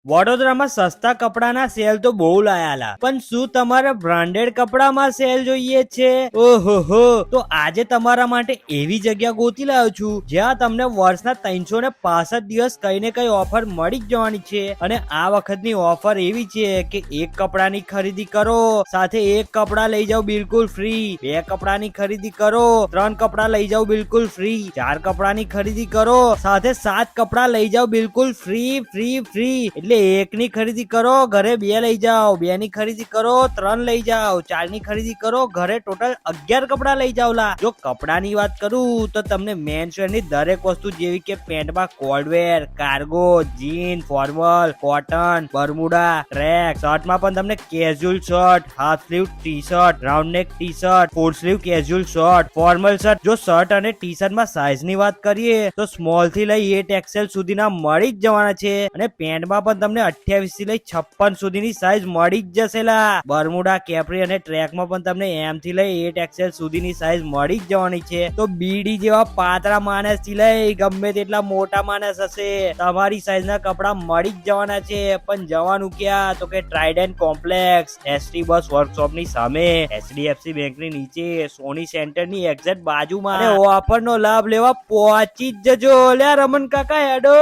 વડોદરામાં સસ્તા કપડાના સેલ તો બહુ લાયાલા, પણ શું તમારે બ્રાન્ડેડ કપડામાં સેલ જોઈએ છે? ઓહો, તો આજે તમારા માટે એવી જગ્યા ગોતી લાવ્યો છું જ્યાં તમને વર્ષના 365 દિવસ કઈ ને કઈ ઓફર મળી જ જવાની છે. અને આ વખતની ઓફર એવી છે કે એક કપડાની ખરીદી કરો સાથે એક કપડા લઈ જાઓ બિલકુલ ફ્રી, બે કપડાની ખરીદી કરો 3 કપડા લઈ જાઓ બિલકુલ ફ્રી, 4 કપડાની ખરીદી કરો સાથે 7 કપડા લઈ જાઓ બિલકુલ ફ્રી ફ્રી ફ્રી. એટલે એકની ખરીદી કરો ઘરે 2 લઈ જાઓ, 2 ની ખરીદી કરો 3 લઈ જાઓ, 4 ની ખરીદી કરો ઘરે ટોટલ 11 કપડા લઈ જાઓ લા. જો કપડાની વાત કરું તો તમને મેન્સ વેર ની દરેક વસ્તુ જેવી કે પેન્ટમાં cold wear, cargo, jean, formal, cotton, Bermuda, track, શર્ટમાં પણ તમને casual shirt, half sleeve T shirt, round neck T shirt, full sleeve casual shirt, formal shirt. જો શર્ટ અને ટી શર્ટમાં સાઈઝ ની વાત કરીએ તો સ્મોલ થી લઈ 8XL સુધીના મળી જ જવાના છે. અને પેન્ટમાં પણ તમને 28 થી લઈ 56 સુધીની સાઈઝ મળી જ જશે લા. બરમુડા, કેપ્રી અને ટ્રેકમાં પણ તમને M થી લઈ 8XL સુધીની સાઈઝ મળી જ જવાની છે. તો બીડી જેવા પાતળા માણસ થી લઈ ગમે તેટલા મોટા માણસ હશે તમારી સાઈઝ ના કપડા મળી જ જવાના છે. પણ જવાનું ક્યાં? તો કે ટ્રાઇડન્ટ કોમ્પ્લેક્સ, ST બસ વર્કશોપ ની સામે, HDFC બેંક ની નીચે, સોની સેન્ટર ની એક્ઝેક્ટ બાજુમાં. અને ઓફર નો લાભ લેવા પહોંચી જ જજો લ્યા રમન કાકા હેડો.